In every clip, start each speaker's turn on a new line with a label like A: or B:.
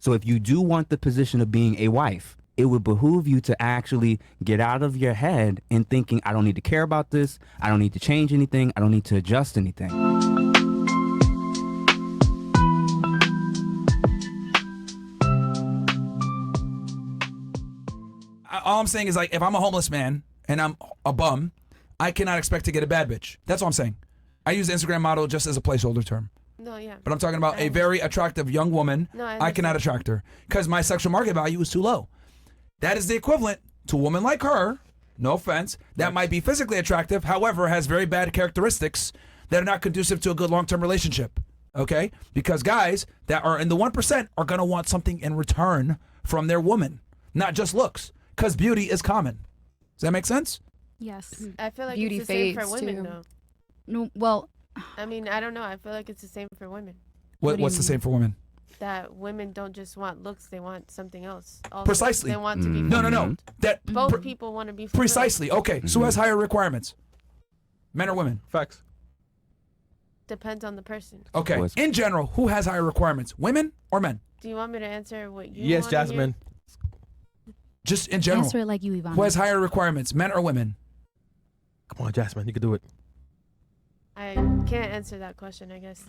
A: So if you do want the position of being a wife, it would behoove you to actually get out of your head and thinking, I don't need to care about this. I don't need to change anything. I don't need to adjust anything.
B: All I'm saying is, like, if I'm a homeless man and I'm a bum, I cannot expect to get a bad bitch. That's all I'm saying. I use Instagram model just as a placeholder term.
C: No, yeah.
B: But I'm talking about a very attractive young woman.
C: No,
B: I cannot attract her because my sexual market value is too low. That is the equivalent to a woman like her, no offense, that might be physically attractive, however, has very bad characteristics that are not conducive to a good long-term relationship. Okay? Because guys that are in the 1% are going to want something in return from their woman, not just looks, because beauty is common. Does that make sense?
D: Yes.
C: I feel like
E: Beauty
C: it's the same for
E: fades,
C: women,
E: too.
C: though.
D: No, well,
C: I mean, I don't know. I feel like it's the same for women.
B: What's the same for women?
C: That women don't just want looks; they want something else. Also,
B: Precisely.
C: They want to be.
B: No. That
C: Both people want to be. fulfilled.
B: Precisely. Okay. So who has higher requirements? Men or women?
F: Facts.
C: Depends on the person.
B: Okay. In general, who has higher requirements? Women or men?
C: Do you want me to answer what you?
F: Yes,
C: wanna
F: Jasmine.
B: Just in general.
D: answer it like you, Yvonne.
B: Who has higher requirements, men or women?
F: Come on, Jasmine, you can do it.
C: Hear? I can't answer that question. I guess.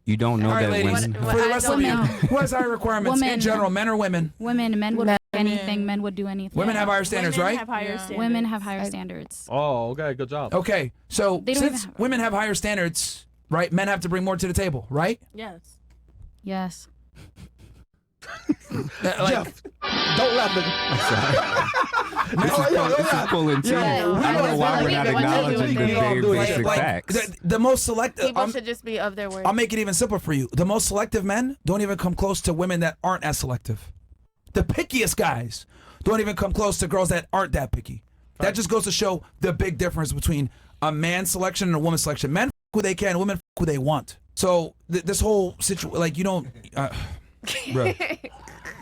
A: You don't know
B: All right,
A: that
B: ladies.
A: women.
B: For the rest of you, who has higher requirements in
D: Women.
B: general, men or women?
D: Men would do anything. Men would do anything.
B: Women have higher standards,
G: Women
B: right?
G: have higher standards.
D: Women have higher standards.
F: Oh, okay, good job.
B: Okay, so
D: They don't
B: since
D: even have-
B: women have higher standards, right? Men have to bring more to the table, right?
G: Yes.
D: Yes.
F: Jeff, don't laugh at me.
A: This is pulling teeth. I don't know why we're not acknowledging the very basic facts.
B: The most selective.
C: People should just be of their word.
B: I'll make it even simpler for you. The most selective men don't even come close to women that aren't as selective. The pickiest guys don't even come close to girls that aren't that picky. That just goes to show the big difference between a man's selection and a woman's selection. Men f who they can, women f who they want. So this whole situation, like, you don't. Bro.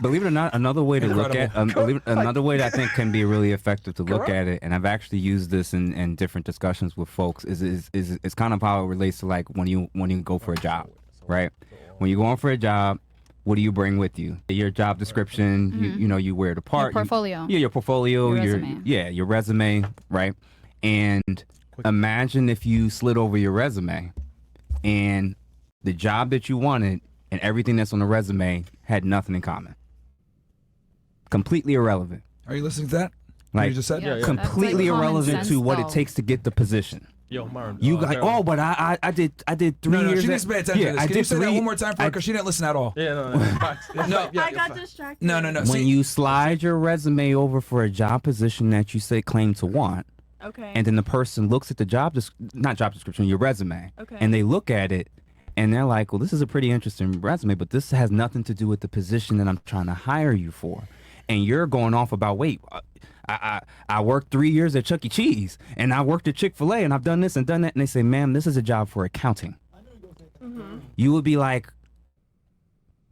A: Believe it or not, another way to look at another way that I think can be really effective to look at it, and I've actually used this in different discussions with folks, is kind of how it relates to, like, when you go for a job, right? When you're going for a job, what do you bring with you? Your job description, you know, you wear the part.
D: Your portfolio.
A: Your portfolio.
D: Your resume.
A: Your resume, right? And imagine if you slid over your resume and the job that you wanted and everything that's on the resume had nothing in common. Completely irrelevant.
B: Are you listening to that?
A: Like,
B: What you just said?
F: Yeah.
A: completely
D: That's like common
A: irrelevant to
D: sense,
A: what
D: though.
A: it takes to get the position.
F: Yo, Myron.
A: You like, oh, but I did 3
B: No,
A: years.
B: she needs to pay attention to this. Can you say that one more time for her? Because she didn't listen at all.
F: Yeah, no. Facts.
B: No.
G: I got distracted.
B: No.
A: When
B: See,
A: you slide your resume over for a job position that you say claim to want,
G: Okay.
A: and then the person looks at the not job description, your resume,
G: Okay.
A: and they look at it, and they're like, well, this is a pretty interesting resume, but this has nothing to do with the position that I'm trying to hire you for. And you're going off about, wait, I worked 3 years at Chuck E. Cheese, and I worked at Chick-fil-A, and I've done this and done that. And they say, ma'am, this is a job for accounting. You would be like,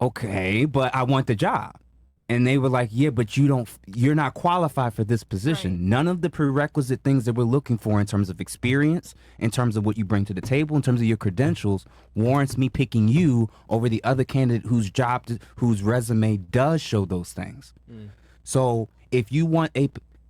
A: okay, but I want the job. And they were like, yeah, but you're not qualified for this position.
G: Right.
A: None of the prerequisite things that we're looking for in terms of experience, in terms of what you bring to the table, in terms of your credentials, warrants me picking you over the other candidate whose resume does show those things. So if you want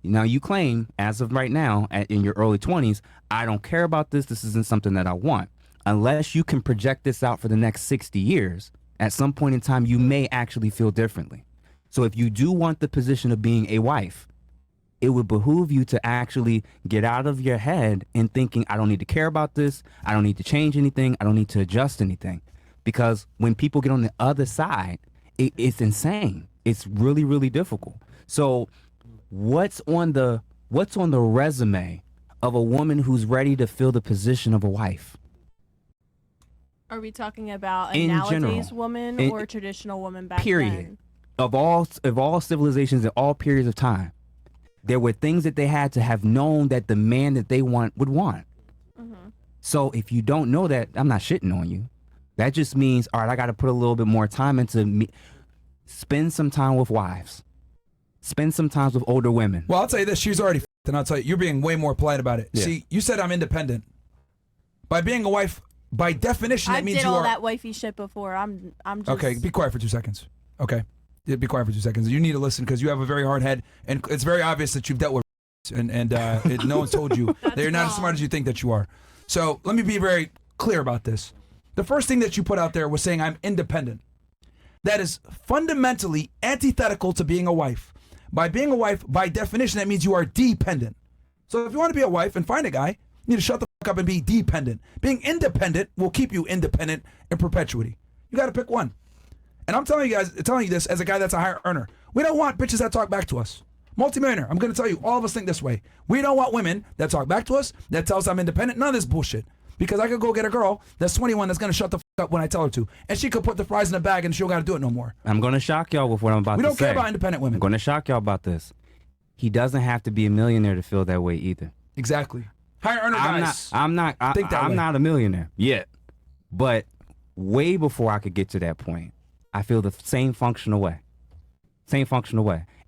A: now you claim, as of right now, in your early 20s, I don't care about this. This isn't something that I want. Unless you can project this out for the next 60 years, at some point in time, you may actually feel differently. So if you do want the position of being a wife, it would behoove you to actually get out of your head and thinking, I don't need to care about this. I don't need to change anything. I don't need to adjust anything. Because when people get on the other side, it's insane. It's really, really difficult. So what's on the resume of a woman who's ready to fill the position of a wife?
G: Are we talking about
A: In
G: nowadays
A: general.
G: woman
A: In-
G: or traditional woman back
A: Period.
G: then?
A: Of all civilizations in all periods of time, there were things that they had to have known that the man that they want would want. So if you don't know that, I'm not shitting on you. That just means, all right, I got to put a little bit more time into me. Spend some time with wives. Spend some time with older women.
B: well, I'll tell you this. She's already f***ed, and I'll tell you, you're being way more polite about it.
A: Yeah.
B: See, you said I'm independent. By being a wife, by definition,
G: I
B: that means
G: did
B: you
G: all
B: are.
G: that wifey shit before. I'm just
B: Okay, be quiet for 2 seconds. Okay, yeah, be quiet for 2 seconds. You need to listen because you have a very hard head, and it's very obvious that you've dealt with and no one's told you that you're not as smart as you think that you are. So let me be very clear about this. The first thing that you put out there was saying I'm independent. That is fundamentally antithetical to being a wife. By being a wife, by definition, that means you are dependent. So if you want to be a wife and find a guy, you need to shut the fuck up and be dependent. Being independent will keep you independent in perpetuity. You got to pick one. And I'm telling you this as a guy that's a higher earner. We don't want bitches that talk back to us. Multimillionaire, I'm going to tell you, all of us think this way. We don't want women that talk back to us, that tell us I'm independent. None of this bullshit. Because I could go get a girl that's 21 that's going to shut the fuck up when I tell her to. And she could put the fries in a bag and she don't got to do it no more.
A: I'm going to shock y'all with what I'm about to say.
B: We don't care about independent women.
A: I'm going to shock y'all about this. He doesn't have to be a millionaire to feel that way either.
B: Exactly. Higher earner guys.
A: I'm not a millionaire yet. But way before I could get to that point, I feel the same functional way.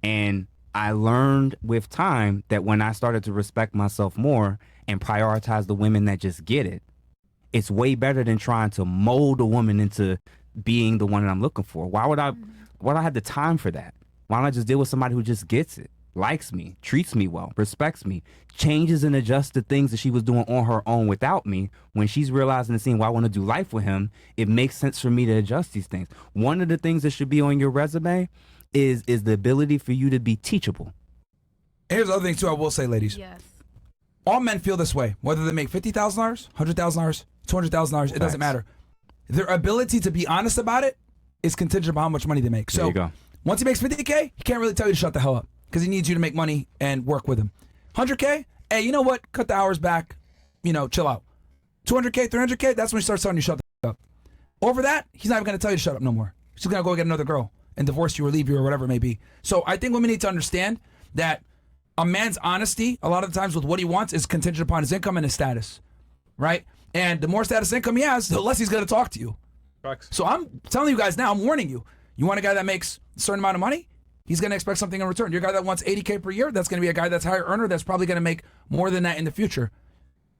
A: And I learned with time that when I started to respect myself more and prioritize the women that just get it, it's way better than trying to mold a woman into being the one that I'm looking for. Why would I have the time for that? Why don't I just deal with somebody who just gets it, likes me, treats me well, respects me, changes and adjusts the things that she was doing on her own without me? When she's realizing and seeing, well, I want to do life with him, it makes sense for me to adjust these things. One of the things that should be on your resume is the ability for you to be teachable.
B: Here's the other thing too I will say, ladies.
C: Yes.
B: All men feel this way, whether they make $50,000, $100,000, $200,000, it doesn't matter. Their ability to be honest about it is contingent upon how much money they make.
A: There
B: So
A: you go.
B: once he makes $50K, he can't really tell you to shut the hell up because he needs you to make money and work with him. $100K, hey, you know what? Cut the hours back, chill out. $200K, $300K, that's when he starts telling you to shut the fuck up. Over that, he's not even going to tell you to shut up no more. He's just going to go get another girl and divorce you or leave you or whatever it may be. So I think women need to understand that a man's honesty, a lot of the times with what he wants, is contingent upon his income and his status, right? And the more status income he has, the less he's going to talk to you.
F: Facts.
B: So I'm telling you guys now, I'm warning you. You want a guy that makes a certain amount of money? He's going to expect something in return. You're a guy that wants $80K per year, that's going to be a guy that's higher earner that's probably going to make more than that in the future.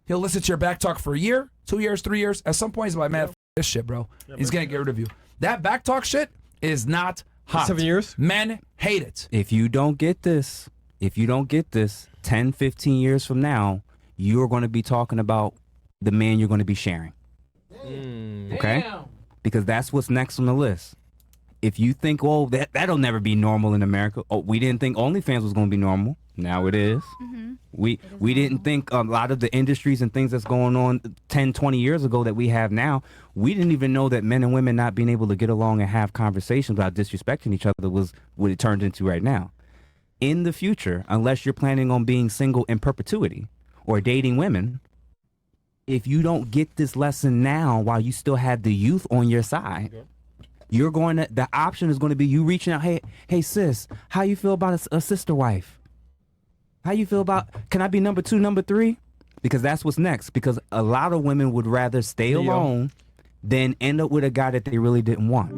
B: He'll listen to your back talk for a year, 2 years, 3 years. At some point, he's like, man, f- this shit, bro. He's going to get rid of you. That back talk shit is not hot.
F: 7 years?
B: Men hate it.
A: If you don't get this, 10, 15 years from now, you're going to be talking about the man you're going to be sharing. Okay? Because that's what's next on the list. If you think, oh, that'll never be normal in America. Oh, we didn't think OnlyFans was going to be normal. Now it is.
D: Mm-hmm.
A: We didn't think a lot of the industries and things that's going on 10, 20 years ago that we have now, we didn't even know that men and women not being able to get along and have conversations without disrespecting each other was what it turned into right now. In the future, unless you're planning on being single in perpetuity or dating women, if you don't get this lesson now while you still have the youth on your side, the option is going to be you reaching out, hey sis, how you feel about a sister wife? How you feel about, can I be number 2, number 3? Because that's what's next. Because a lot of women would rather stay alone than end up with a guy that they really didn't want.